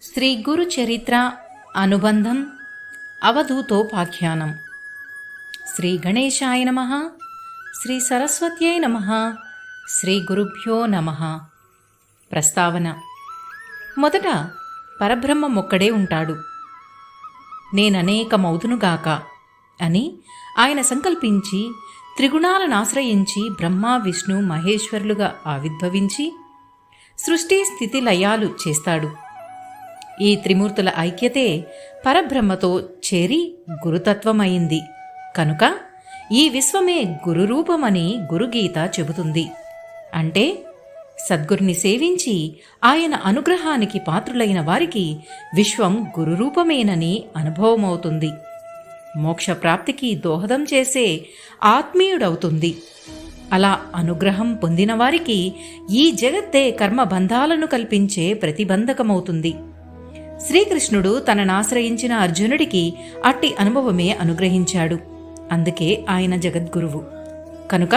శ్రీ గురు చరిత్ర అనుబంధం అవధూతోపాఖ్యానం. శ్రీ గణేశాయ నమః. శ్రీ సరస్వత్యై నమః. శ్రీ గురుభ్యో నమః. ప్రస్తావన. మొదట పరబ్రహ్మమొక్కడే ఉంటాడు, నేననేకమౌదునుగాక అని ఆయన సంకల్పించి త్రిగుణాలనాశ్రయించి బ్రహ్మ విష్ణు మహేశ్వరులుగా ఆవిర్భవించి సృష్టి స్థితి లయాలు చేస్తాడు. ఈ త్రిమూర్తుల ఐక్యతే పరబ్రహ్మతో చేరి గురుతత్వమైంది కనుక ఈ విశ్వమే గురురూపమని గురుగీత చెబుతుంది. అంటే సద్గురుని సేవించి ఆయన అనుగ్రహానికి పాత్రులైన వారికి విశ్వం గురురూపమేనని అనుభవమవుతుంది. మోక్షప్రాప్తికి దోహదం చేసే ఆత్మీయుడవుతుంది. అలా అనుగ్రహం పొందిన వారికి ఈ జగత్తే కర్మబంధాలను కల్పించే ప్రతిబంధకమవుతుంది. శ్రీకృష్ణుడు తననాశ్రయించిన అర్జునుడికి అట్టి అనుభవమే అనుగ్రహించాడు. అందుకే ఆయన జగద్గురువు. కనుక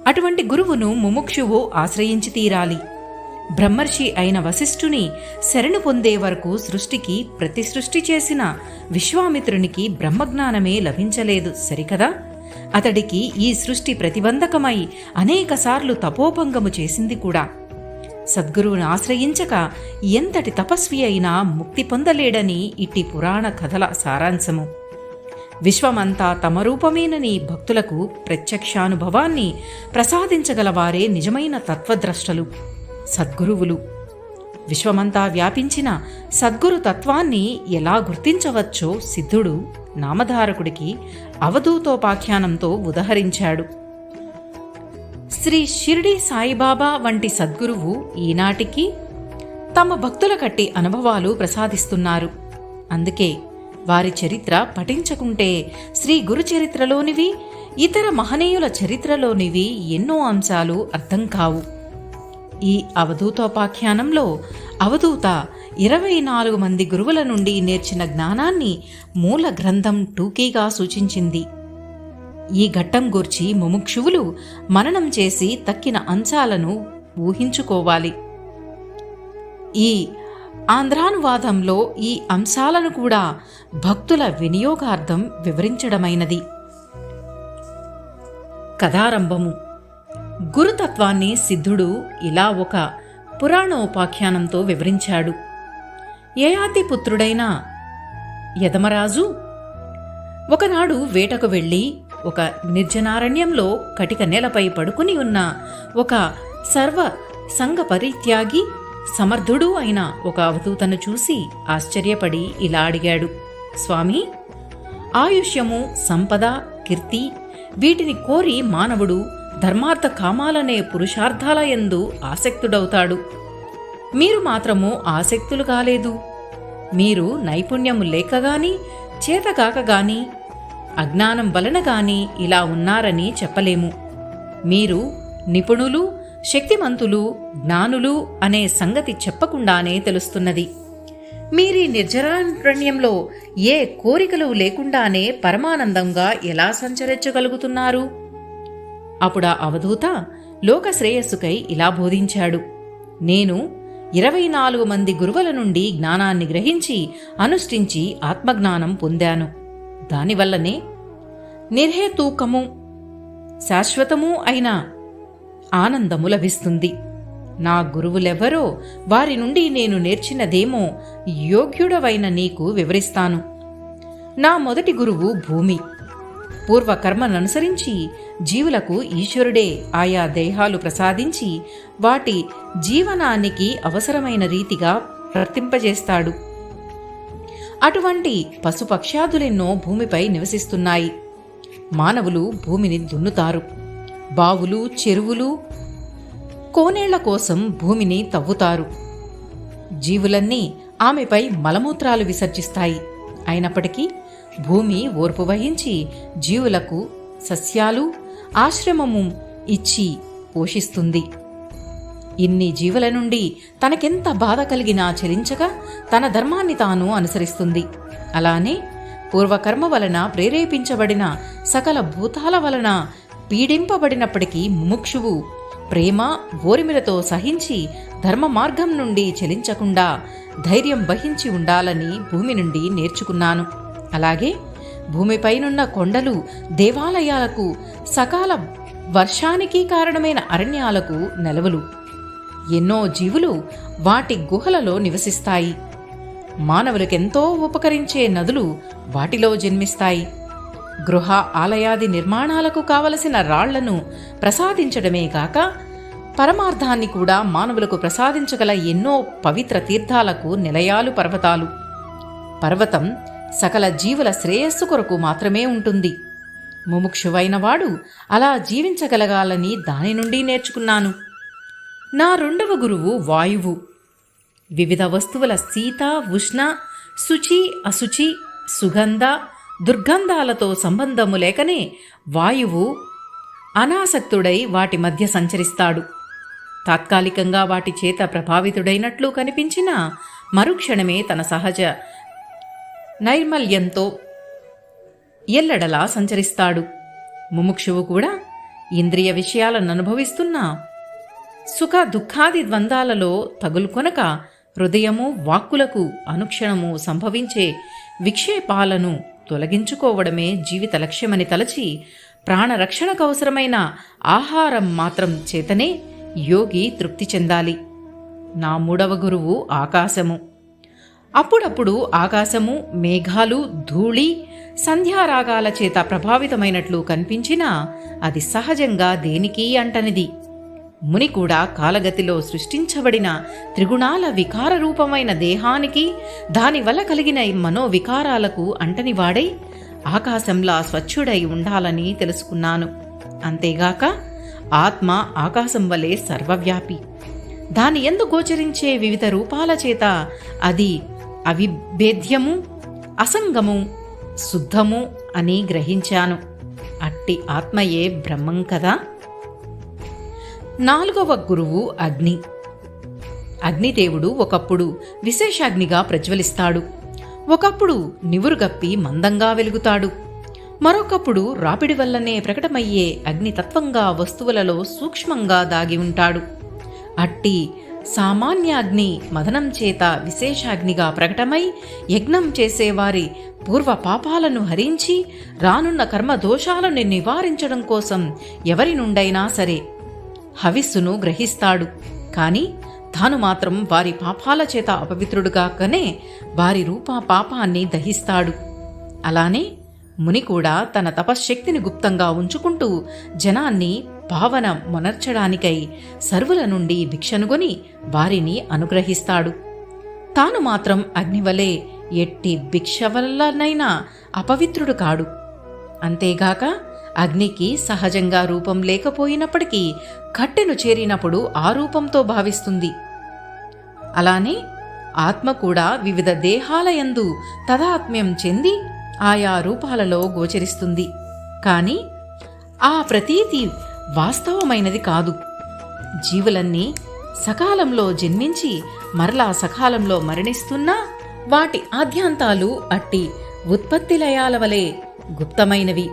అటువంటి గురువును ముముక్షువు ఆశ్రయించి తీరాలి. బ్రహ్మర్షి అయిన వశిష్ఠుని శరణు పొందే వరకు సృష్టికి ప్రతి సృష్టి చేసిన విశ్వామిత్రునికి బ్రహ్మజ్ఞానమే లభించలేదు సరికదా. అతడికి ఈ సృష్టి ప్రతిబంధకమై అనేకసార్లు తపోభంగము చేసింది కూడా. సద్గురువును ఆశ్రయించక ఎంతటి తపస్వి అయినా ముక్తి పొందలేడని ఇట్టి పురాణ కథల సారాంశము. విశ్వమంతా తమ రూపమేనని భక్తులకు ప్రత్యక్షానుభవాన్ని ప్రసాదించగలవారే నిజమైన తత్వద్రష్టలు, సద్గురువులు. విశ్వమంతా వ్యాపించిన సద్గురు తత్వాన్ని ఎలా గుర్తించవచ్చో సిద్ధుడు నామధారకుడికి అవధూతోపాఖ్యానంతో ఉదహరించాడు. శ్రీ షిర్డీ సాయిబాబా వంటి సద్గురువు ఈనాటికి తమ భక్తుల కట్టి అనుభవాలు ప్రసాదిస్తున్నారు. అందుకే వారి చరిత్ర పఠించకుంటే శ్రీ గురు చరిత్రలోనివి ఇతర మహనీయుల చరిత్రలోనివి ఎన్నో అంశాలు అర్థం కావు. ఈ అవధూతోపాఖ్యానంలో అవధూత 24 మంది గురువుల నుండి నేర్చిన జ్ఞానాన్ని మూల గ్రంథం టూకీగా సూచించింది. ఈ ఘట్టం గూర్చి ముముక్షువులు మననం చేసి తక్కిన అంశాలను ఊహించుకోవాలి. ఈ ఆంధ్రానువాదంలో ఈ అంశాలను కూడా భక్తుల వినియోగార్థం వివరించడమైనది. కథారంభము. గురుతత్వాన్ని సిద్ధుడు ఇలా ఒక పురాణోపాఖ్యానంతో వివరించాడు. యయాతి పుత్రుడైన యదమరాజు ఒకనాడు వేటకు వెళ్ళి ఒక నిర్జనారణ్యంలో కటిక నేలపై పడుకుని ఉన్న ఒక సర్వ సంగ పరిత్యాగి సమర్థుడు అయిన ఒక అవధూతను చూసి ఆశ్చర్యపడి ఇలా అడిగాడు, స్వామి, ఆయుష్యము, సంపద, కీర్తి వీటిని కోరి మానవుడు ధర్మార్థ కామాలనే పురుషార్థాల యందు ఆసక్తుడవుతాడు. మీరు మాత్రము ఆసక్తులు కాలేదు. మీరు నైపుణ్యము లేకగాని చేతగాకగాని అజ్ఞానం వలన గాని ఇలా ఉన్నారని చెప్పలేము. మీరు నిపుణులు, శక్తిమంతులు, జ్ఞానులు అనే సంగతి చెప్పకుండానే తెలుస్తున్నది. మీరీ నిర్జనారణ్యంలో ఏ కోరికలు లేకుండానే పరమానందంగా ఎలా సంచరించగలుగుతున్నారు? అప్పుడా అవధూత లోక శ్రేయస్సుకై ఇలా బోధించాడు. నేను 24 మంది గురువుల నుండి జ్ఞానాన్ని గ్రహించి అనుష్ఠించి ఆత్మజ్ఞానం పొందాను. దానివల్లనే నిర్హేతూకము శాశ్వతము అయిన ఆనందము లభిస్తుంది. నా గురువులెవరో వారి నుండి నేను నేర్చినదేమో యోగ్యుడవైన నీకు వివరిస్తాను. నా మొదటి గురువు భూమి. పూర్వకర్మననుసరించి జీవులకు ఈశ్వరుడే ఆయా దేహాలు ప్రసాదించి వాటి జీవనానికి అవసరమైన రీతిగా వర్తింపజేస్తాడు. అటువంటి పశుపక్ష్యాదులెన్నో భూమిపై నివసిస్తున్నాయి. మానవులు భూమిని దున్నుతారు. బావులు, చెరువులు, కోనేళ్ల కోసం భూమిని తవ్వుతారు. జీవులన్నీ ఆమెపై మలమూత్రాలు విసర్జిస్తాయి. అయినప్పటికీ భూమి ఓర్పు వహించి జీవులకు సస్యాలు, ఆశ్రమము ఇచ్చి పోషిస్తుంది. ఇన్ని జీవుల నుండి తనకెంత బాధ కలిగినా చలించగా తన ధర్మాన్ని తాను అనుసరిస్తుంది. అలానే పూర్వకర్మ వలన ప్రేరేపించబడిన సకల భూతాల వలన పీడింపబడినప్పటికీ ముముక్షువు ప్రేమ ఓరిమిలతో సహించి ధర్మ మార్గం నుండి చలించకుండా ధైర్యం వహించి ఉండాలని భూమి నుండి నేర్చుకున్నాను. అలాగే భూమిపైనున్న కొండలు, దేవాలయాలకు, సకాల వర్షానికి కారణమైన అరణ్యాలకు నెలవులు. ఎన్నో జీవులు వాటి గుహలలో నివసిస్తాయి. మానవులకెంతో ఉపకరించే నదులు వాటిలో జన్మిస్తాయి. గృహ, ఆలయాది నిర్మాణాలకు కావలసిన రాళ్లను ప్రసాదించడమే కాక పరమార్థాన్ని కూడా మానవులకు ప్రసాదించగల ఎన్నో పవిత్ర తీర్థాలకు నిలయాలు పర్వతాలు. పర్వతం సకల జీవుల శ్రేయస్సు కొరకు మాత్రమే ఉంటుంది. ముముక్షువైన వాడు అలా జీవించగలగాలని దాని నుండి నేర్చుకున్నాను. నా రెండవ గురువు వాయువు. వివిధ వస్తువుల శీత, ఉష్ణ, శుచి, అశుచి, సుగంధ, దుర్గంధాలతో సంబంధము లేకనే వాయువు అనాసక్తుడై వాటి మధ్య సంచరిస్తాడు. తాత్కాలికంగా వాటి చేత ప్రభావితుడైనట్లు కనిపించినా మరుక్షణమే తన సహజ నైర్మల్యంతో ఎల్లడలా సంచరిస్తాడు. ముముక్షువు కూడా ఇంద్రియ విషయాలను అనుభవిస్తున్నా సుఖ దుఃఖాది ద్వంద్వాలలో తగులుకొనక హృదయము, వాక్కులకు అనుక్షణము సంభవించే విక్షేపాలను తొలగించుకోవడమే జీవిత లక్ష్యమని తలచి ప్రాణరక్షణకు అవసరమైన ఆహారం మాత్రం చేతనే యోగి తృప్తి చెందాలి. నా మూడవ గురువు ఆకాశము. అప్పుడప్పుడు ఆకాశము, మేఘాలు, ధూళి, సంధ్యారాగాల చేత ప్రభావితమైనట్లు కనిపించినా అది సహజంగా దేనికీ అంటనిది. ముని కూడా కాలగతిలో సృష్టించబడిన త్రిగుణాల వికార రూపమైన దేహానికి, దానివల్ల కలిగిన మనోవికారాలకు అంటనివాడై ఆకాశంలా స్వచ్ఛుడై ఉండాలని తెలుసుకున్నాను. అంతేగాక ఆత్మ ఆకాశం వలె సర్వవ్యాపి. దాని యందు గోచరించే వివిధ రూపాల చేత అది అవిభేద్యము, అసంగము, శుద్ధము అని గ్రహించాను. అట్టి ఆత్మయే బ్రహ్మం కదా. నాలుగవ గురువు అగ్ని. అగ్నిదేవుడు ఒకప్పుడు విశేషాగ్నిగా ప్రజ్వలిస్తాడు. ఒకప్పుడు నివురుగప్పి మందంగా వెలుగుతాడు. మరొకప్పుడు రాపిడి వల్లనే ప్రకటమయ్యే అగ్నితత్వంగా వస్తువులలో సూక్ష్మంగా దాగి ఉంటాడు. అట్టి సామాన్యాగ్ని మదనం చేత విశేషాగ్నిగా ప్రకటమై యజ్ఞం చేసేవారి పూర్వ పాపాలను హరించి రానున్న కర్మదోషాలను నివారించడం కోసం ఎవరి నుండైనా సరే హవిస్సును గ్రహిస్తాడు. కాని తాను మాత్రం వారి పాపాల చేత అపవిత్రుడుగాకనే వారి రూప పాపాన్ని దహిస్తాడు. అలానే ముని కూడా తన తపశ్శక్తిని గుప్తంగా ఉంచుకుంటూ జనాన్ని భావన మొనర్చడానికై సర్వుల నుండి భిక్షనుగొని వారిని అనుగ్రహిస్తాడు. తాను మాత్రం అగ్నివలే ఎట్టి భిక్ష వల్లనైనా అపవిత్రుడు కాడు. అంతేగాక అగ్నికి సహజంగా రూపం లేకపోయినప్పటికీ కట్టెను చేరినప్పుడు ఆ రూపంతో భావిస్తుంది. అలానే ఆత్మ కూడా వివిధ దేహాలయందు తదాత్మ్యం చెంది ఆయా రూపాలలో గోచరిస్తుంది. కాని ఆ ప్రతీతి వాస్తవమైనది కాదు. జీవులన్నీ సకాలంలో జన్మించి మరలా సకాలంలో మరణిస్తున్నా వాటి ఆద్యాంతాలు అట్టి ఉత్పత్తి లయాల వలె గుప్తమైనవి.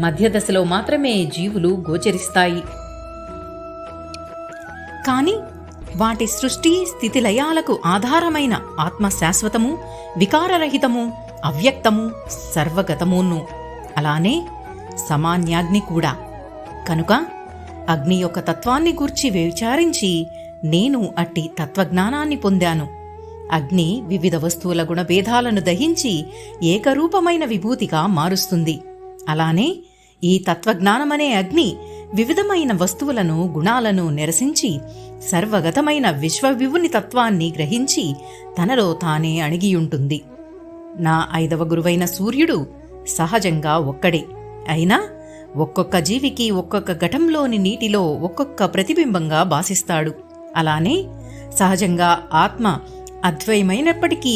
మధ్యదశలో మాత్రమే జీవులు గోచరిస్తాయి. కాని వాటి సృష్టి స్థితి లయాలకు ఆధారమైన ఆత్మ శాశ్వతము, వికారరహితము, అవ్యక్తము, సర్వగతమును. అలానే సామాన్యాగ్ని కూడా. కనుక అగ్ని యొక్క తత్వాన్ని గూర్చి విచారించి నేను అట్టి తత్వజ్ఞానాన్ని పొందాను. అగ్ని వివిధ వస్తువుల గుణభేదాలను దహించి ఏకరూపమైన విభూతిగా మారుస్తుంది. అలానే ఈ తత్వజ్ఞానమనే అగ్ని వివిధమైన వస్తువులను, గుణాలను నిరసించి సర్వగతమైన విశ్వవివుని తత్వాన్ని గ్రహించి తనలో తానే అణిగియుంటుంది. నా 5వ గురువైన సూర్యుడు సహజంగా ఒక్కడే. అయినా ఒక్కొక్క జీవికి ఒక్కొక్క ఘటంలోని నీటిలో ఒక్కొక్క ప్రతిబింబంగా భాసిస్తాడు. అలానే సహజంగా ఆత్మ అద్వయమైనప్పటికీ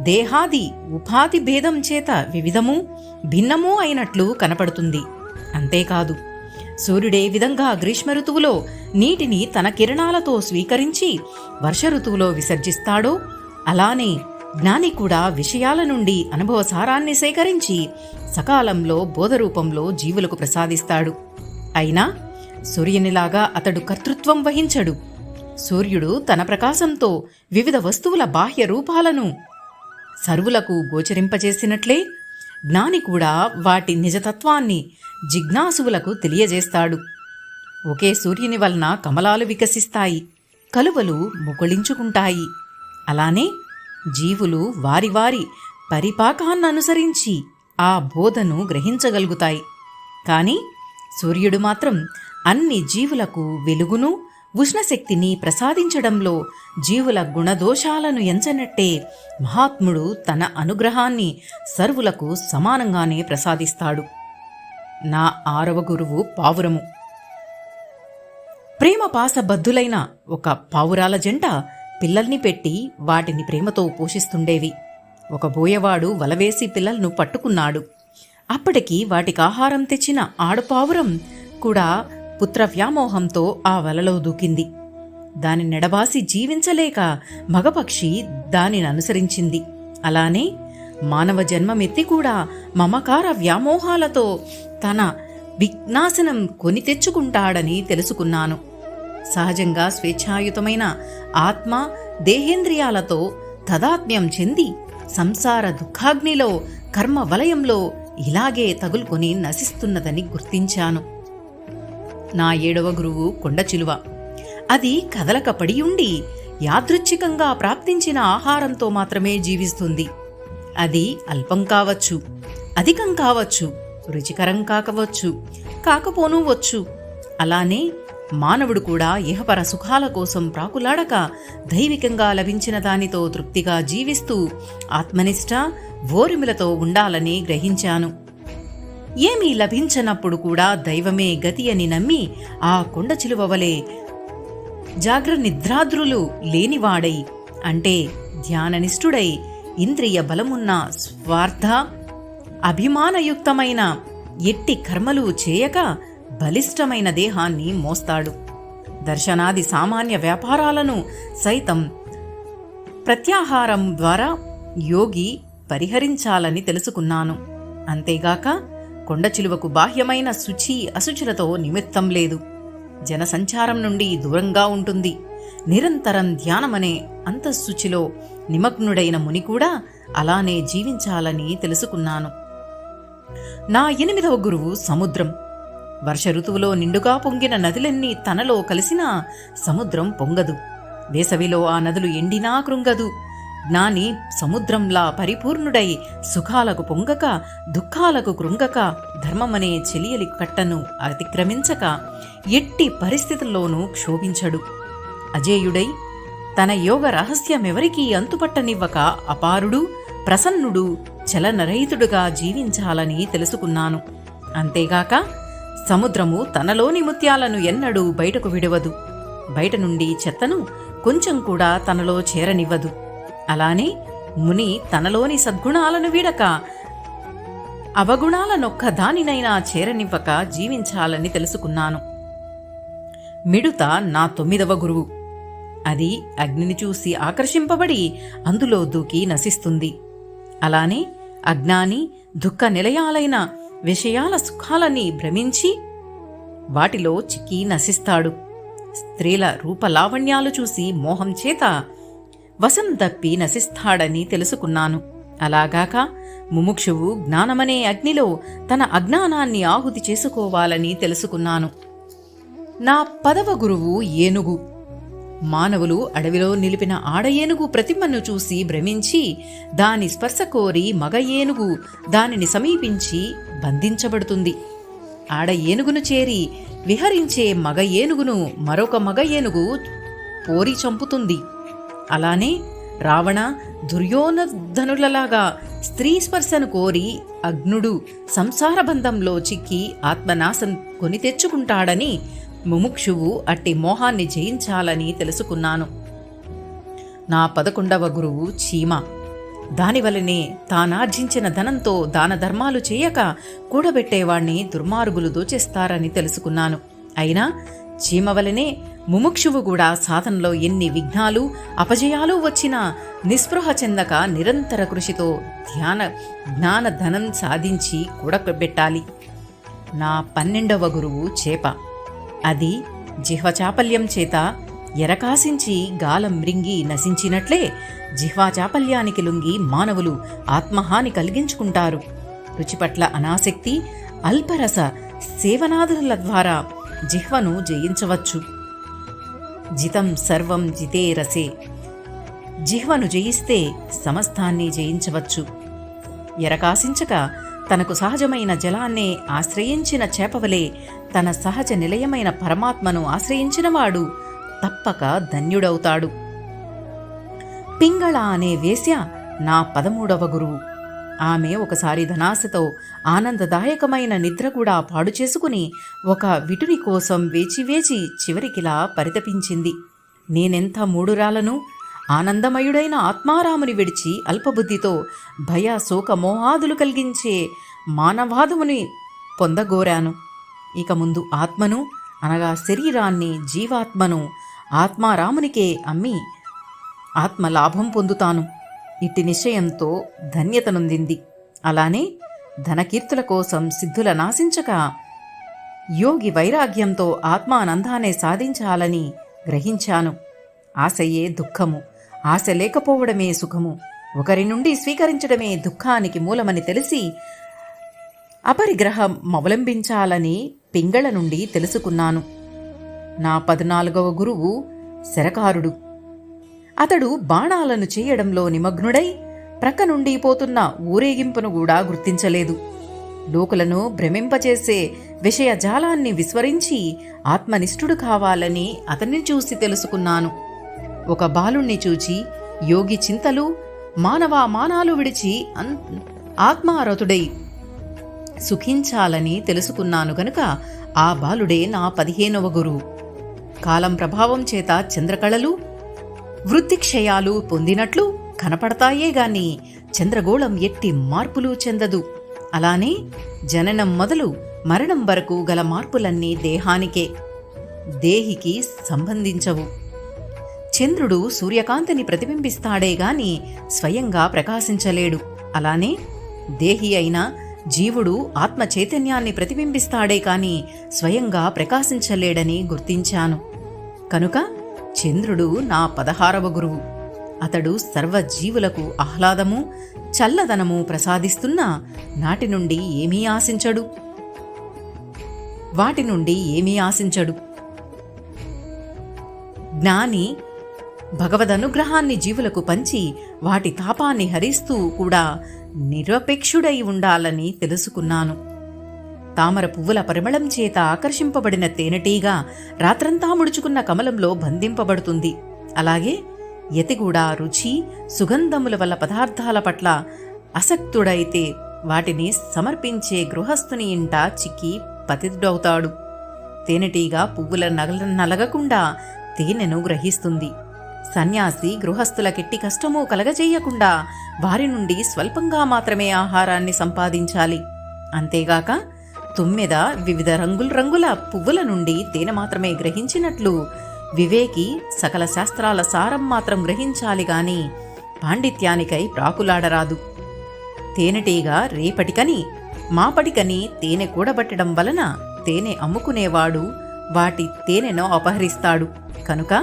దేహాది ఉపాధి భేదం చేత వివిధము, భిన్నమూ అయినట్లు కనపడుతుంది. అంతేకాదు సూర్యుడే విధంగా గ్రీష్మ ఋతువులో నీటిని తన కిరణాలతో స్వీకరించి వర్ష ఋతువులో విసర్జిస్తాడో అలానే జ్ఞాని కూడా విషయాల నుండి అనుభవసారాన్ని సేకరించి సకాలంలో బోధరూపంలో జీవులకు ప్రసాదిస్తాడు. అయినా సూర్యునిలాగా అతడు కర్తృత్వం వహించడు. సూర్యుడు తన ప్రకాశంతో వివిధ వస్తువుల బాహ్య రూపాలను సర్వులకు గోచరింపజేసినట్లే జ్ఞాని కూడా వాటి నిజతత్వాన్ని జిజ్ఞాసువులకు తెలియజేస్తాడు. ఒకే సూర్యుని వలన కమలాలు వికసిస్తాయి, కలువలు ముకుళించుకుంటాయి. అలానే జీవులు వారి వారి పరిపాకాన్ననుసరించి ఆ బోధను గ్రహించగలుగుతాయి. కాని సూర్యుడు మాత్రం అన్ని జీవులకు వెలుగును, ఉష్ణశక్తిని ప్రసాదించడంలో జీవుల గుణదోషాలను ఎంచనట్టే మహాత్ముడు తన అనుగ్రహాన్ని సర్వులకు సమానంగానే ప్రసాదిస్తాడు. నా 6వ గురువు పావురము. ప్రేమ పాసబద్ధులైన ఒక పావురాల జంట పిల్లల్ని పెట్టి వాటిని ప్రేమతో పోషిస్తుండేవి. ఒక బోయవాడు వలవేసి పిల్లలను పట్టుకున్నాడు. అప్పటికి వాటికి ఆహారం తెచ్చిన ఆడపావురం కూడా పుత్ర వ్యామోహంతో ఆ వలలో దూకింది. దాని నెడబాసి జీవించలేక మగపక్షి దానిని అనుసరించింది. అలానే మానవ జన్మమెత్తి కూడా మమకార వ్యామోహాలతో తన వినాశనం కొని తెచ్చుకుంటాడని తెలుసుకున్నాను. సహజంగా స్వేచ్ఛాయుతమైన ఆత్మ దేహేంద్రియాలతో తదాత్మ్యం చెంది సంసార దుఃఖాగ్నిలో కర్మ వలయంలో ఇలాగే తగులుకొని నశిస్తున్నదని గుర్తించాను. నా 7వ గురువు కొండచిలువ. అది కదలక పడియుండి యాదృచ్ఛికంగా ప్రాప్తించిన ఆహారంతో మాత్రమే జీవిస్తుంది. అది అల్పం కావచ్చు, అధికం కావచ్చు, రుచికరం కాకవచ్చు, కాకపోనూవచ్చు. అలానే మానవుడు కూడా ఇహపర సుఖాల కోసం ప్రాకులాడక దైవికంగా లభించిన దానితో తృప్తిగా జీవిస్తూ ఆత్మనిష్ట ఓరిమిలతో ఉండాలని గ్రహించాను. ఏమీ లభించనప్పుడు కూడా దైవమే గతి అని నమ్మి ఆ కొండచిలువ వలె జాగ్రనిద్రాద్రులు లేనివాడై, అంటే ధ్యాననిష్ఠుడై, ఇంద్రియ బలమున్న స్వార్థ అభిమానయుక్తమైన ఎట్టి కర్మలు చేయక బలిష్టమైన దేహాన్ని మోస్తాడు. దర్శనాది సామాన్య వ్యాపారాలను సైతం ప్రత్యాహారం ద్వారా యోగి పరిహరించాలని తెలుసుకున్నాను. అంతేగాక కొండచిలువకు బాహ్యమైన శుచి అశుచులతో నిమిత్తం లేదు. జనసంచారం నుండి దూరంగా ఉంటుంది. నిరంతరం ధ్యానమనే అంతఃశుచిలో నిమగ్నుడైన ముని కూడా అలానే జీవించాలని తెలుసుకున్నాను. నా 8వ గురువు సముద్రం. వర్ష ఋతువులో నిండుగా పొంగిన నదులన్నీ తనలో కలిసినా సముద్రం పొంగదు. వేసవిలో ఆ నదులు ఎండినా కృంగదు. జ్ఞాని సముద్రంలా పరిపూర్ణుడై సుఖాలకు పొంగక, దుఃఖాలకు కృంగక, ధర్మమనే చెలియలి కట్టను అతిక్రమించక ఎట్టి పరిస్థితుల్లోనూ క్షోభించడు. అజేయుడై తన యోగ రహస్యమెవరికీ అంతుపట్టనివ్వక అపారుడు, ప్రసన్నుడు, చలనరహితుడుగా జీవించాలని తెలుసుకున్నాను. అంతేగాక సముద్రము తనలోని ముత్యాలను ఎన్నడూ బయటకు విడవదు. బయట నుండి చెత్తను కొంచెం కూడా తనలో చేరనివ్వదు. అలానే ముని తనలోని సద్గుణాలను వీడక అవగుణాలనొక్క దానినైనా చేరనివ్వక జీవించాలని తెలుసుకున్నాను. మిడుత నా 9వ గురువు. అది అగ్నిని చూసి ఆకర్షింపబడి అందులో దూకి నశిస్తుంది. అలానే అజ్ఞాని దుఃఖ నిలయాలైన విషయాల సుఖాలని భ్రమించి వాటిలో చిక్కి నశిస్తాడు. స్త్రీల రూపలావణ్యాలు చూసి మోహం చేత వశం తప్పి నశిస్తాడని తెలుసుకున్నాను. అలాగాక ముముక్షువు జ్ఞానమనే అగ్నిలో తన అజ్ఞానాన్ని ఆహుతి చేసుకోవాలని తెలుసుకున్నాను. నా 10వ గురువు ఏనుగు. మానవులు అడవిలో నిలిపిన ఆడ ఏనుగు ప్రతిమను చూసి భ్రమించి దాని స్పర్శ కోరి మగ ఏనుగు దానిని సమీపించి బంధించబడుతుంది. ఆడ ఏనుగును చేరి విహరించే మగ ఏనుగును మరొక మగ ఏనుగు పోరి చంపుతుంది. అలానే రావణ దుర్యోధనులలాగా స్త్రీ స్పర్శను కోరి అగ్నుడు సంసార బంధంలో చిక్కి ఆత్మనాశం కొని తెచ్చుకుంటాడని ముముక్షువు అట్టి మోహాన్ని జయించాలని తెలుసుకున్నాను. నా 11వ గురువు చీమ. దానివలనే తానార్జించిన ధనంతో దాన ధర్మాలు చేయక కూడబెట్టేవాణ్ణి దుర్మార్గులు దోచేస్తారని తెలుసుకున్నాను. అయినా చీమ వలనే ముముక్షువు కూడా సాధనలో ఎన్ని విఘ్నాలు అపజయాలు వచ్చినా నిస్పృహ చెందక నిరంతర కృషితో జ్ఞాన ధనం సాధించి కూడబెట్టాలి. నా 12వ గురువు చేప. అది జిహ్వచాపల్యం చేత ఎరకాసించి గాలం మృంగి నశించినట్లే జిహ్వాచాపల్యానికి లొంగి మానవులు ఆత్మహాని కలిగించుకుంటారు. రుచి పట్ల అనాసక్తి, అల్పరస సేవనాదుల ద్వారా జిహ్వను జయించవచ్చు. జితం సర్వం జితే రసే. జిహ్వను జయిస్తే సమస్తాన్ని జయించవచ్చు. ఎరకాసించక తనకు సహజమైన జలాన్నే ఆశ్రయించిన చేపవలే తన సహజ నిలయమైన పరమాత్మను ఆశ్రయించినవాడు తప్పక ధన్యుడవుతాడు. పింగళ అనే వేశ్య నా 13వ గురువు. ఆమె ఒకసారి ధనాశతో ఆనందదాయకమైన నిద్ర కూడా పాడు చేసుకుని ఒక విటుని కోసం వేచి చివరికిలా పరితపించింది. నేనెంత మూడురాలను, ఆనందమయుడైన ఆత్మారాముని విడిచి అల్పబుద్ధితో భయ శోక మోహాదులు కలిగించే మానవాదముని పొందగోరాను. ఇక ముందు ఆత్మను అనగా శరీరాన్ని, జీవాత్మను ఆత్మారామునికే అమ్మి ఆత్మలాభం పొందుతాను. ఇట్టి నిశ్చయంతో ధన్యతనొందింది. అలానే ధనకీర్తుల కోసం సిద్ధుల నాశించక యోగి వైరాగ్యంతో ఆత్మానందాన్ని సాధించాలని గ్రహించాను. ఆశయే దుఃఖము, ఆశ లేకపోవడమే సుఖము, ఒకరి నుండి స్వీకరించడమే దుఃఖానికి మూలమని తెలిసి అపరిగ్రహం అవలంబించాలని పింగళ నుండి తెలుసుకున్నాను. నా 14వ గురువు శరకారుడు. అతడు బాణాలను చేయడంలో నిమగ్నుడై ప్రక్క నుండి పోతున్న ఊరేగింపును కూడా గుర్తించలేదు. లోకులను భ్రమింపచేసే విషయ జాలాన్ని విస్మరించి ఆత్మనిష్ఠుడు కావాలని అతన్ని చూసి తెలుసుకున్నాను. ఒక బాలుణ్ణి చూచి యోగి చింతలు మానవామానాలు విడిచి ఆత్మారతుడై సుఖించాలని తెలుసుకున్నాను గనుక ఆ బాలుడే నా 15వ గురువు. కాలం ప్రభావం చేత చంద్రకళలు వృత్తిక్షయాలు పొందినట్లు కనపడతాయే గాని చంద్రగోళం ఎట్టి మార్పులు చెందదు. అలానే జననం మొదలు మరణం వరకు గల మార్పులన్నీ దేహానికే, దేహికి సంబంధించవు. చంద్రుడు సూర్యకాంతిని ప్రతిబింబిస్తాడే గాని స్వయంగా ప్రకాశించలేడు. అలానే దేహి అయిన జీవుడు ఆత్మ చైతన్యాన్ని ప్రతిబింబిస్తాడే కాని స్వయంగా ప్రకాశించలేడని గుర్తించాను. కనుక చంద్రుడు నా 16వ గురువు. అతడు సర్వజీవులకు ఆహ్లాదము, చల్లదనము ప్రసాదిస్తున్నా వాటి నుండి ఏమీ ఆశించడు. జ్ఞాని భగవదనుగ్రహాన్ని జీవులకు పంచి వాటి తాపాన్ని హరిస్తూ కూడా నిరపేక్షుడై ఉండాలని తెలుసుకున్నాను. తామర పువ్వుల పరిమళం చేత ఆకర్షింపబడిన తేనెటీగా రాత్రంతా ముడుచుకున్న కమలంలో బంధింపబడుతుంది. అలాగే యతిగూడా రుచి, సుగంధముల వల్ల పదార్థాల పట్ల అసక్తుడైతే వాటిని సమర్పించే గృహస్థుని ఇంట చిక్కి పతితుడవుతాడు. తేనెటీగా పువ్వుల నలగకుండా తేనెను గ్రహిస్తుంది. సన్యాసి గృహస్థులకెట్టి కష్టమూ కలగజేయకుండా వారి నుండి స్వల్పంగా మాత్రమే ఆహారాన్ని సంపాదించాలి. అంతేగాక తుమ్మెద వివిధ రంగుల పువ్వుల నుండి తేనె మాత్రమే గ్రహించినట్లు వివేకి సకల శాస్త్రాల సారం మాత్రం గ్రహించాలి గాని పాండిత్యానికై ప్రాకులాడరాదు. తేనెటీగా రేపటికని మాపటికని తేనె కూడబట్టడం వలన తేనె అమ్ముకునేవాడు వాటి తేనెను అపహరిస్తాడు. కనుక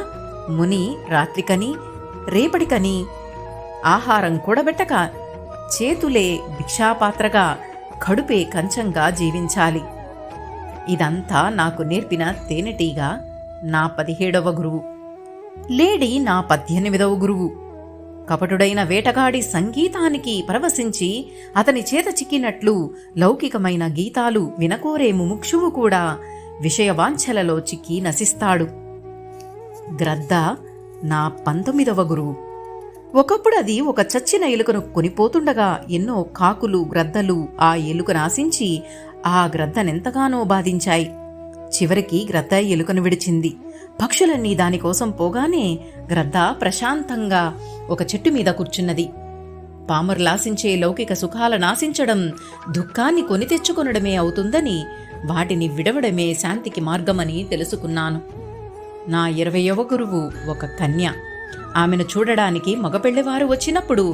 ముని రాత్రికని రేపటికని ఆహారం కూడబెట్టక చేతులే భిక్షాపాత్రగా, కడుపే కంచంగా జీవించాలి. ఇదంతా నాకు నేర్పిన తేనెటీగా నా 17వ గురువు. లేడి నా 18వ గురువు. కపటుడైన వేటగాడి సంగీతానికి పరవశించి అతని చేత చిక్కినట్లు లౌకికమైన గీతాలు వినకోరే ముముక్షువు కూడా విషయవాంఛలలో చిక్కి నశిస్తాడు. గ్రద్ద నా 19వ గురువు. ఒకప్పుడు అది ఒక చచ్చిన ఎలుకను కొనిపోతుండగా ఎన్నో కాకులు, గ్రద్దలు ఆ ఎలుకను ఆశించి ఆ గ్రద్దనెంతగానో బాధించాయి. చివరికి గ్రద్ద ఎలుకను విడిచింది. పక్షులన్నీ దానికోసం పోగానే గ్రద్ద ప్రశాంతంగా ఒక చెట్టు మీద కూర్చున్నది. పామరులాశించే లౌకిక సుఖాల నాశించడం దుఃఖాన్ని కొని తెచ్చుకొనడమే అవుతుందని, వాటిని విడవడమే శాంతికి మార్గమని తెలుసుకున్నాను. నా 20వ గురువు ఒక కన్య. ఆమెను చూడడానికి మగపెళ్లివారు వచ్చినప్పుడు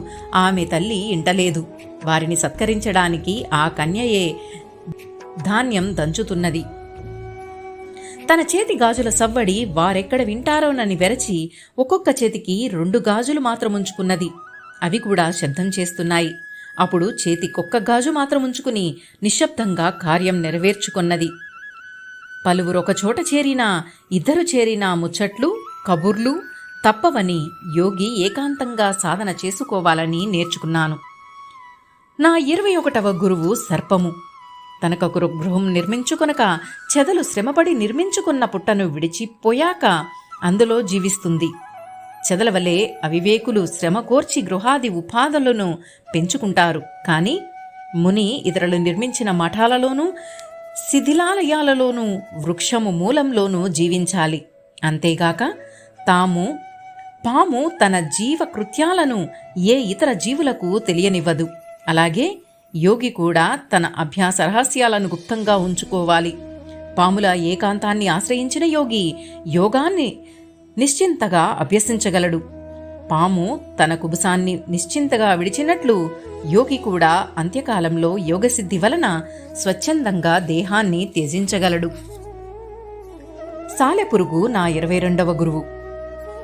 ఆమె తల్లి ఇంటలేదు. వారిని సత్కరించడానికి ఆ కన్యయే ధాన్యం దంచుతున్నది. తన చేతి గాజుల సవ్వడి వారెక్కడ వింటారోనని వెరచి ఒక్కొక్క చేతికి 2 గాజులు మాత్రం ఉంచుకున్నది. అవి కూడా శబ్దం చేస్తున్నాయి. అప్పుడు చేతికొక్క గాజు మాత్రం ఉంచుకుని నిశ్శబ్దంగా కార్యం నెరవేర్చుకొన్నది. పలువురొకచోట చేరినా, ఇద్దరు చేరినా ముచ్చట్లు, కబుర్లు తప్పవని యోగి ఏకాంతంగా సాధన చేసుకోవాలని నేర్చుకున్నాను. నా 21వ గురువు సర్పము. తనకొక గృహం నిర్మించుకొనక చెదలు శ్రమపడి నిర్మించుకున్న పుట్టను విడిచిపోయాక అందులో జీవిస్తుంది. చెదల వలె అవివేకులు శ్రమ కోర్చి గృహాది ఉపాధులను పెంచుకుంటారు. కాని ముని ఇతరులు నిర్మించిన మఠాలలోనూ శిథిలాలయాలలోనూ వృక్షము మూలంలోనూ జీవించాలి. అంతేగాక పాము తన జీవకృత్యాలను ఏ ఇతర జీవులకు తెలియనివ్వదు. అలాగే యోగి కూడా తన అభ్యాస రహస్యాలను గుప్తంగా ఉంచుకోవాలి. పాముల ఏకాంతాన్ని ఆశ్రయించిన యోగి యోగాన్ని నిశ్చింతగా అభ్యసించగలడు. పాము తన కుబుసాన్ని నిశ్చింతగా విడిచినట్లు యోగి కూడా అంత్యకాలంలో యోగసిద్ధి వలన స్వచ్ఛందంగా దేహాన్ని త్యజించగలడు. సాలెపురుగు నా 22వ గురువు.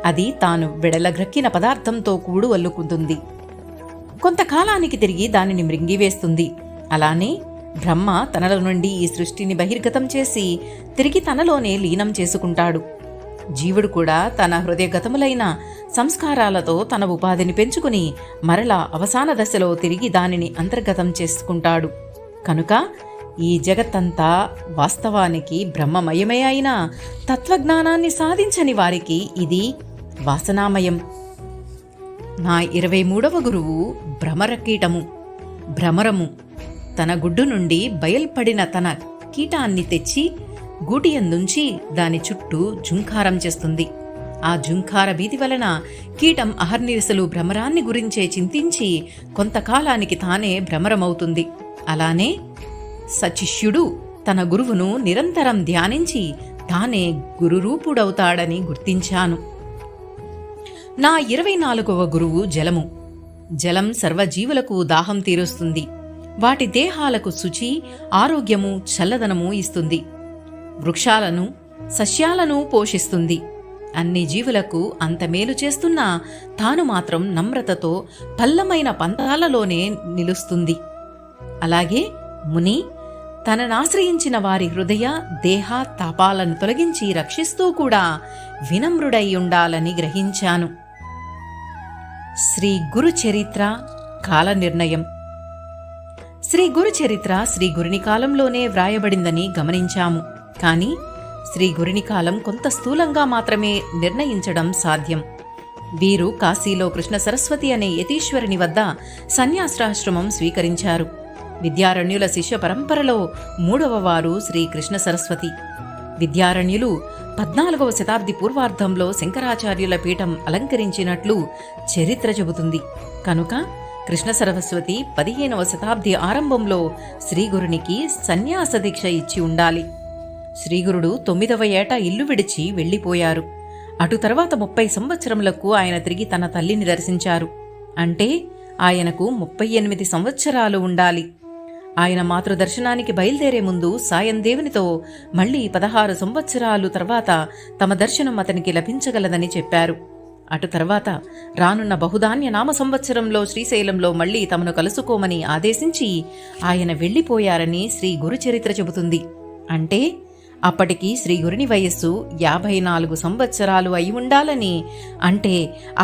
అది తాను వెడలగ్రక్కిన పదార్థంతో కూడు అల్లుకుంటుంది. కొంతకాలానికి తిరిగి దానిని మృంగివేస్తుంది. అలానే బ్రహ్మ తనలో నుండి ఈ సృష్టిని బహిర్గతం చేసి తిరిగి తనలోనే లీనం చేసుకుంటాడు. జీవుడు కూడా తన హృదయగతములైన సంస్కారాలతో తన ఉపాధిని పెంచుకుని మరలా అవసాన దశలో తిరిగి దానిని అంతర్గతం చేసుకుంటాడు. కనుక ఈ జగత్తంతా వాస్తవానికి బ్రహ్మమయమే అయినా తత్వజ్ఞానాన్ని సాధించని వారికి ఇది వాసనామయం. నా 23వ గురువు భ్రమరకీటము. భ్రమరము తన గుడ్డు నుండి బయల్పడిన తన కీటాన్ని తెచ్చి గూటియందుంచి దాని చుట్టూ జుంకారం చేస్తుంది. ఆ జుంకార భీతి వలన కీటం అహర్నిశలు భ్రమరాన్ని గురించే చింతించి కొంతకాలానికి తానే భ్రమరమవుతుంది. అలానే సచిష్యుడు తన గురువును నిరంతరం ధ్యానించి తానే గురురూపుడవుతాడని గుర్తించాను. నా 24వ గురువు జలము. జలం సర్వజీవులకు దాహం తీరుస్తుంది. వాటి దేహాలకు శుచి, ఆరోగ్యము, చల్లదనము ఇస్తుంది. వృక్షాలను, సస్యాలను పోషిస్తుంది. అన్ని జీవులకు అంత మేలు చేస్తున్నా తాను మాత్రం నమ్రతతో పల్లమైన పంతాలలోనే నిలుస్తుంది. అలాగే ముని తననాశ్రయించిన వారి హృదయ దేహ తాపాలను తొలగించి రక్షిస్తూ కూడా వినమ్రుడై ఉండాలని గ్రహించాను. శ్రీ గురు చరిత్ర కాల నిర్ణయం. శ్రీ గురు చరిత్ర శ్రీ గురుని కాలంలోనే వ్రాయబడిందని గమనించాము. కానీ శ్రీ గురుని కాలం కొంత స్థూలంగా మాత్రమే నిర్ణయించడం సాధ్యం. వీరు కాశీలో కృష్ణ సరస్వతి అనే యతీశ్వరుని వద్ద సన్యాసాశ్రమం స్వీకరించారు. విద్యారణ్యుల శిష్య పరంపరలో 3వ వారు శ్రీ కృష్ణ సరస్వతి. విద్యారణ్యులు 14వ శతాబ్ది పూర్వార్ధంలో శంకరాచార్యుల పీఠం అలంకరించినట్లు చరిత్ర చెబుతుంది. కనుక కృష్ణ సరస్వతి 15వ శతాబ్ది ఆరంభంలో శ్రీగురునికి సన్యాస దీక్ష ఇచ్చి ఉండాలి. శ్రీగురుడు 9వ ఏట ఇల్లు విడిచి వెళ్లిపోయారు. అటు తర్వాత 30 సంవత్సరములకు ఆయన తిరిగి తన తల్లిని దర్శించారు. అంటే ఆయనకు 38 సంవత్సరాలు ఉండాలి. ఆయన మాతృదర్శనానికి బయలుదేరే ముందు సాయందేవునితో మళ్లీ 16 సంవత్సరాలు తర్వాత తమ దర్శనం అతనికి లభించగలదని చెప్పారు. అటు తర్వాత రానున్న బహుధాన్య నామ సంవత్సరంలో శ్రీశైలంలో మళ్లీ తమను కలుసుకోమని ఆదేశించి ఆయన వెళ్లిపోయారని శ్రీ గురు చరిత్ర చెబుతుంది. అంటే అప్పటికి శ్రీగురుని వయస్సు 54 సంవత్సరాలు అయి ఉండాలని. అంటే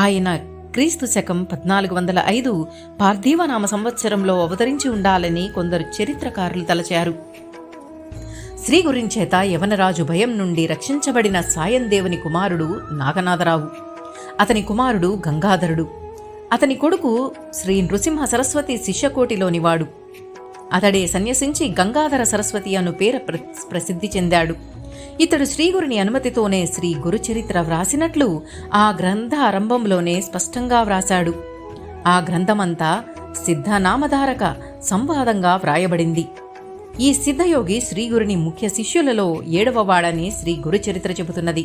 ఆయన క్రీస్తు శకం 1405 పార్థివనామ సంవత్సరంలో అవతరించి ఉండాలని కొందరు చరిత్రకారులు తలచారు. శ్రీ గురించేత యవనరాజు భయం నుండి రక్షించబడిన సాయందేవుని కుమారుడు నాగనాథరావు. అతని కుమారుడు గంగాధరుడు. అతని కొడుకు శ్రీ నృసింహ సరస్వతి శిష్యకోటిలోనివాడు. అతడే సన్యసించి గంగాధర సరస్వతి అను పేర ప్రసిద్ధి చెందాడు. ఇతడు శ్రీగురుని అనుమతితోనే శ్రీ గురు చరిత్ర వ్రాసినట్లు ఆ గ్రంథ ఆరంభంలోనే స్పష్టంగా వ్రాశాడు. ఆ గ్రంథమంతా సిద్ధనామధారక సంవాదంగా వ్రాయబడింది. ఈ సిద్ధయోగి శ్రీగురుని ముఖ్య శిష్యులలో 7వ వాడని శ్రీ గురు చరిత్ర చెబుతున్నది.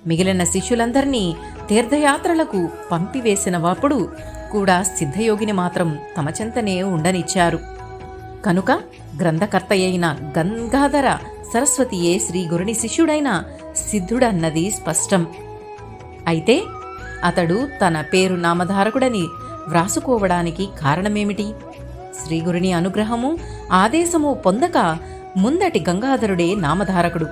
మిగిలిన శిష్యులందరినీ తీర్థయాత్రలకు పంపివేసినప్పుడు కూడా సిద్ధయోగిని మాత్రం తమ చెంతనే ఉండనిచ్చారు. కనుక గ్రంథకర్తయైన గంగాధర సరస్వతియే శ్రీ గురుని శిష్యుడైన సిద్ధుడన్నది స్పష్టం. అయితే అతడు తన పేరు నామధారకుడని వ్రాసుకోవడానికి కారణమేమిటి? శ్రీగురుని అనుగ్రహము ఆదేశము పొందక ముందటి గంగాధరుడే నామధారకుడు.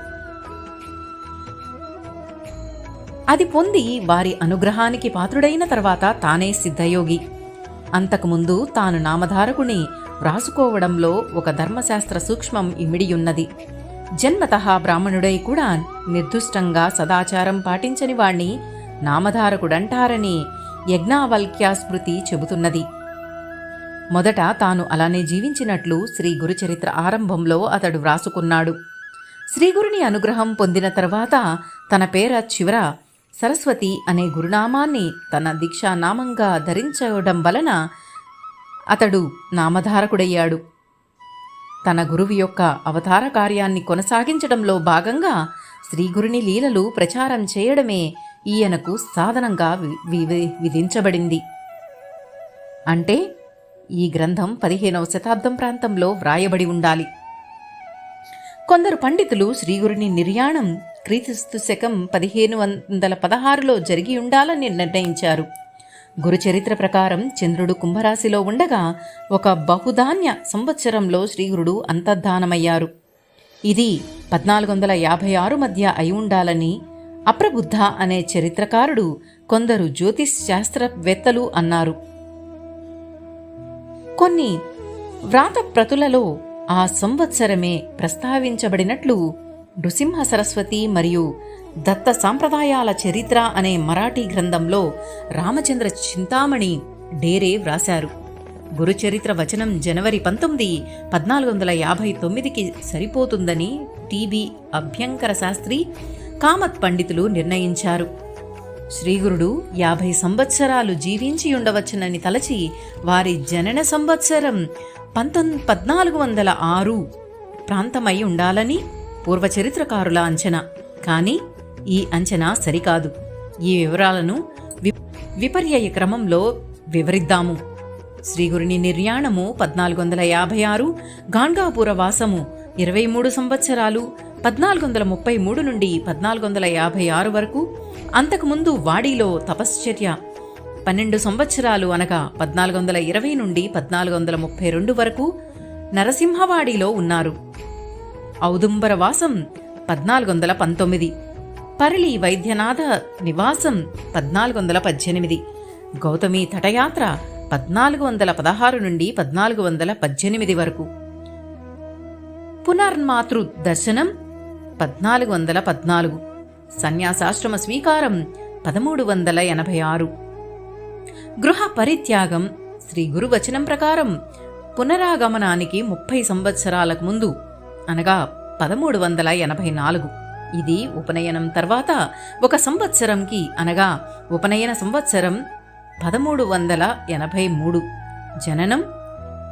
అది పొంది వారి అనుగ్రహానికి పాత్రుడైన తర్వాత తానే సిద్ధయోగి. అంతకుముందు తాను నామధారకుని వ్రాసుకోవడంలో ఒక ధర్మశాస్త్ర సూక్ష్మం ఇమిడియున్నది. జన్మతః బ్రాహ్మణుడై కూడా నిర్దుష్టంగా సదాచారం పాటించని వాణ్ణి నామధారకుడంటారని యజ్ఞావల్క్యాస్మృతి చెబుతున్నది. మొదట తాను అలానే జీవించినట్లు శ్రీ గురుచరిత్ర ఆరంభంలో అతడు వ్రాసుకున్నాడు. శ్రీగురుని అనుగ్రహం పొందిన తర్వాత తన పేర చివర సరస్వతి అనే గురునామాన్ని తన దీక్షానామంగా ధరించడం వలన అతడు నామధారకుడయ్యాడు. తన గురువు యొక్క అవతార కార్యాన్ని కొనసాగించడంలో భాగంగా శ్రీగురుని లీలలు ప్రచారం చేయడమే ఈయనకు సాధనంగా విధించబడింది. అంటే ఈ గ్రంథం 15వ శతాబ్దం ప్రాంతంలో వ్రాయబడి ఉండాలి. కొందరు పండితులు శ్రీగురుని నిర్యాణం క్రీస్తు శకం 1516లో జరిగి ఉండాలని నిర్ణయించారు. గురుచరిత్ర ప్రకారం చంద్రుడు కుంభరాశిలో ఉండగా ఒక బహుధాన్య సంవత్సరంలో శ్రీగురుడు అంతర్ధానమయ్యారు. ఇది 1456 మధ్య అయి ఉండాలని అప్రబుద్ధ అనే చరిత్రకారుడు, కొందరు జ్యోతిష్ శాస్త్రవేత్తలు అన్నారు. కొన్ని వ్రాత ప్రతులలో ఆ సంవత్సరమే ప్రస్తావించబడినట్లు నృసింహ సరస్వతి మరియు దత్త సాంప్రదాయాల చరిత్ర అనే మరాఠీ గ్రంథంలో రామచంద్ర చింతామణి డేరే వ్రాశారు. గురుచరిత్ర వచనం జనవరి 19, 1459కి సరిపోతుందని టీబీ అభ్యంకర శాస్త్రి, కామత్ పండితులు నిర్ణయించారు. శ్రీగురుడు 50 సంవత్సరాలు జీవించి ఉండవచ్చునని తలచి వారి జనన సంవత్సరం 1406 ప్రాంతమై ఉండాలని పూర్వచరిత్రకారుల అంచనా. కానీ ఈ అంచనా సరికాదు. ఈ వివరాలను విపర్యయ క్రమంలో వివరిద్దాము. శ్రీగురుని నిర్యాణము 1456, గాణ్గాపుర వాసము 23 సంవత్సరాలు, 1433 నుండి 1456 వరకు. అంతకుముందు వాడిలో తపశ్చర్య 12 సంవత్సరాలు అనగా 1420 నుండి 1432 వరకు నరసింహవాడిలో ఉన్నారు. ఔదుంబర వాసం 1419, పరిలి వైద్యనాథ నివాసం 1418, గౌతమి తటయాత్ర 1416 నుండి 1418 వరకు, పునర్మాతృ దర్శనం 1414, సన్యాసాశ్రమ స్వీకారం 1386, గృహ పరిత్యాగం శ్రీ గురువచనం ప్రకారం పునరాగమనానికి 30 సంవత్సరాలకు ముందు అనగా 1384. ఇది ఉపనయనం తర్వాత ఒక సంవత్సరంకి అనగా ఉపనయన సంవత్సరం 1383, జననం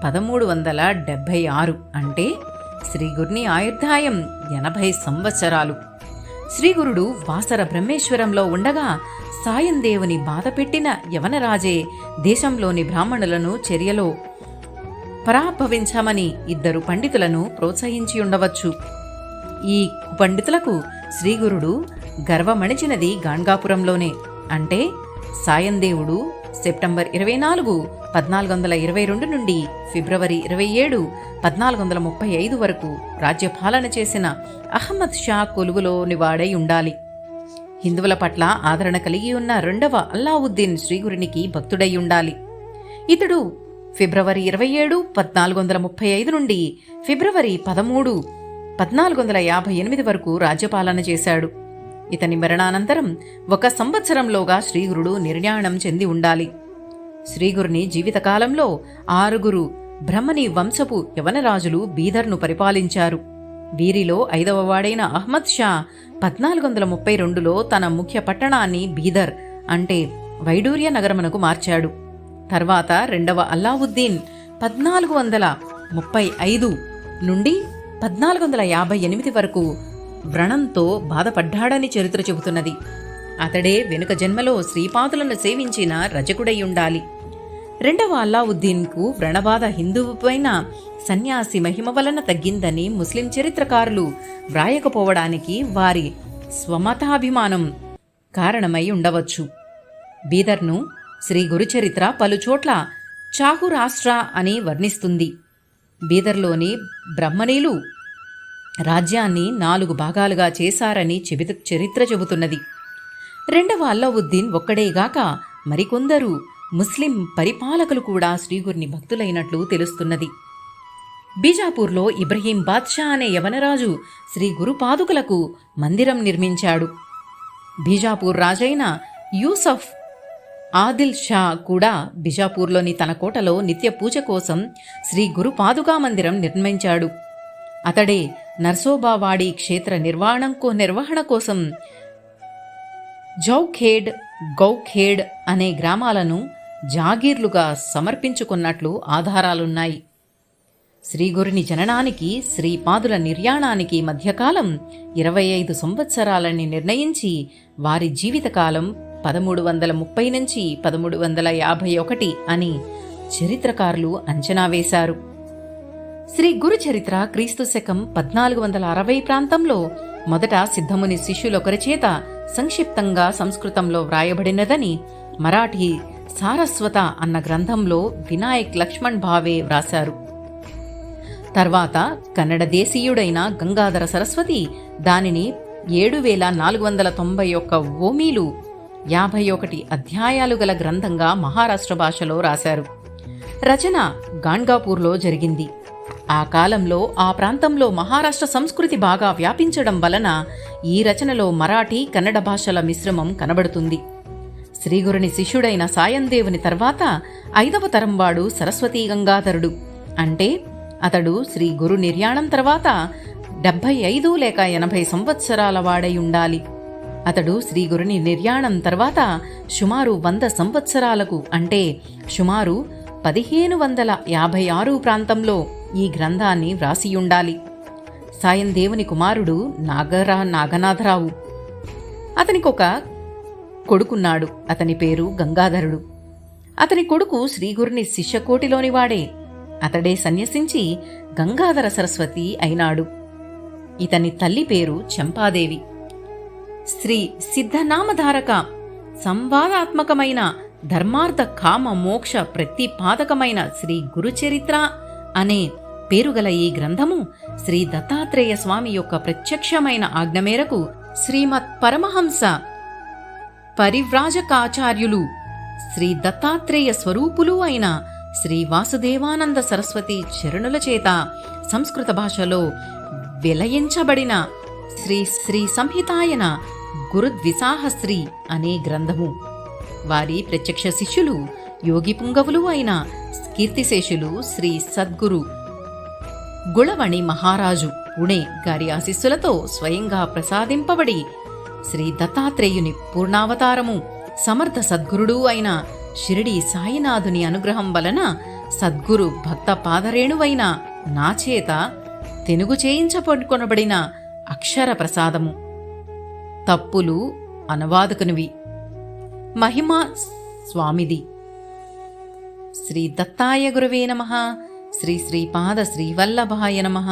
1376. అంటే శ్రీగురుని ఆయుర్దాయం 80 సంవత్సరాలు. శ్రీగురుడు వాసర బ్రహ్మేశ్వరంలో ఉండగా సాయందేవుని బాధపెట్టిన యవనరాజే దేశంలోని బ్రాహ్మణులను చర్యలో పరాభవించమని 2 పండితులను ప్రోత్సహించి ఉండవచ్చు. ఈ పండితులకు శ్రీగురుడు గర్వమణిచినది గాణ్గాపురంలోనే. అంటే సాయందేవుడు సెప్టెంబర్ 24, 1422 నుండి ఫిబ్రవరి 27, 1435 వరకు రాజ్యపాలన చేసిన అహ్మద్ షా కొలువులోని వాడై ఉండాలి. హిందువుల పట్ల ఆదరణ కలిగి ఉన్న 2వ అల్లావుద్దీన్ శ్రీగురునికి భక్తుడై ఉండాలి. ఇతడు ఫిబ్రవరి 27, 1435 నుండి ఫిబ్రవరి 13, 1458 వరకు రాజ్యపాలన చేశాడు. ఇతని మరణానంతరం 1 సంవత్సరంలోగా శ్రీగురుడు నిర్యాణం చెంది ఉండాలి. శ్రీగురుని జీవితకాలంలో 6 బ్రహ్మణి వంశపు యవనరాజులు బీదర్ను పరిపాలించారు. వీరిలో 5వ వాడైన అహ్మద్ షా 1432లో తన ముఖ్య పట్టణాన్ని బీదర్ అంటే వైడూర్య నగరమునకు మార్చాడు. తర్వాత 2వ అల్లావుద్దీన్ 1435 నుండి 1458 వరకు వ్రణంతో బాధపడ్డాడని చరిత్ర చెబుతున్నది. అతడే వెనుక జన్మలో శ్రీపాదులను సేవించిన రజకుడై ఉండాలి. 2వ అల్లావుద్దీన్కు వ్రణబాధ హిందువుపైన సన్యాసి మహిమ వలన తగ్గిందని ముస్లిం చరిత్రకారులు వ్రాయకపోవడానికి వారి స్వమతాభిమానం కారణమై ఉండవచ్చు. బీదర్ను శ్రీ గురుచరిత్ర పలుచోట్ల చాహు రాష్ట్ర అని వర్ణిస్తుంది. బీదర్లోని బ్రహ్మణీలు రాజ్యాన్ని 4 భాగాలుగా చేశారని చరిత్ర చెబుతున్నది. రెండవ అల్లావుద్దీన్ ఒక్కడేగాక మరికొందరు ముస్లిం పరిపాలకులు కూడా శ్రీగురిని భక్తులైనట్లు తెలుస్తున్నది. బీజాపూర్లో ఇబ్రహీం బాద్షా అనే యవనరాజు శ్రీ గురుపాదుకలకు మందిరం నిర్మించాడు. బీజాపూర్ రాజైన యూసఫ్ ఆదిల్ షా కూడా బిజాపూర్లోని తన కోటలో నిత్య పూజ కోసం శ్రీ గురుపాదుకా మందిరం నిర్మించాడు. అతడే నర్సోబావాడి క్షేత్ర నిర్వహణ కోసం జౌఖేడ్, గౌఖేడ్ అనే గ్రామాలను జాగీర్లుగా సమర్పించుకున్నట్లు ఆధారాలున్నాయి. శ్రీగురుని జననానికి శ్రీపాదుల నిర్యాణానికి మధ్యకాలం 25 సంవత్సరాలని నిర్ణయించి వారి జీవితకాలం 1330 నుంచి 1351 అని చరిత్రకారులు అంచనా వేశారు. శ్రీ గురు చరిత్ర క్రీస్తు శకం 1460 ప్రాంతంలో మొదట సిద్ధముని శిష్యులొకరి చేత సంక్షిప్తంగా సంస్కృతంలో వ్రాయబడినదని మరాఠీ సారస్వత అన్న గ్రంథంలో వినాయక్ లక్ష్మణ్ భావే వ్రాశారు. తర్వాత కన్నడ దేశీయుడైన గంగాధర సరస్వతి దానిని 7491 ఓమీలు 51 అధ్యాయాలు గల గ్రంథంగా మహారాష్ట్ర భాషలో రాశారు. రచన గాన్గాపూర్లో జరిగింది. ఆ కాలంలో ఆ ప్రాంతంలో మహారాష్ట్ర సంస్కృతి బాగా వ్యాపించడం వలన ఈ రచనలో మరాఠీ, కన్నడ భాషల మిశ్రమం కనబడుతుంది. శ్రీగురుని శిష్యుడైన సాయందేవుని తర్వాత 5వ తరం వాడు సరస్వతీ గంగాధరుడు. అంటే అతడు శ్రీ గురు నిర్యాణం తర్వాత 75 లేక 80 సంవత్సరాల వాడై ఉండాలి. అతడు శ్రీగురుని నిర్యాణం తర్వాత సుమారు 100 సంవత్సరాలకు అంటే సుమారు 1556 ప్రాంతంలో ఈ గ్రంథాన్ని వ్రాసియుండాలి. సాయందేవుని కుమారుడు నాగనాథరావు. అతనికొక కొడుకున్నాడు. అతని పేరు గంగాధరుడు. అతని కొడుకు శ్రీగురుని శిష్యకోటిలోని వాడే. అతడే సన్యసించి గంగాధర సరస్వతి అయినాడు. ఇతని తల్లి పేరు చంపాదేవి. శ్రీ సిద్ధనామధారక సంవాదాత్మకమైన ధర్మార్థ కామ మోక్ష ప్రతిపాదకమైన శ్రీ గురుచరిత్ర అనే పేరుగల ఈ గ్రంథము శ్రీ దత్తాత్రేయ స్వామి యొక్క ప్రత్యక్షమైన ఆజ్ఞ మేరకు శ్రీమత్ పరమహంస పరివ్రాజకాచార్యులు శ్రీ దత్తాత్రేయ స్వరూపులు అయిన శ్రీ వాసుదేవానంద సరస్వతి చరణుల చేత సంస్కృత భాషలో వెలయించబడిన శ్రీ శ్రీ సంహితాయన గురుద్విసాహశ్రీ అనే గ్రంథము. వారి ప్రత్యక్ష శిష్యులు యోగి పుంగవులు అయిన కీర్తిశేషులు శ్రీ సద్గురు గుళవణి మహారాజు పుణే గారి ఆశీస్సులతో స్వయంగా ప్రసాదింపబడి శ్రీ దత్తాత్రేయుని పూర్ణావతారము సమర్థ సద్గురుడు అయిన షిరిడి సాయినాథుని అనుగ్రహం వలన సద్గురు భక్త పాదరేణువైన నాచేత తెనుగు చేయించబడిన అక్షర ప్రసాదము. తప్పులు అనువాదకునివి. మహిమా స్వామిది. శ్రీ దత్తాయ గురవే నమః. శ్రీ శ్రీపాద శ్రీవల్లభాయ నమః.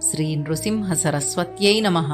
శ్రీ నృసింహ సరస్వత్యై నమః.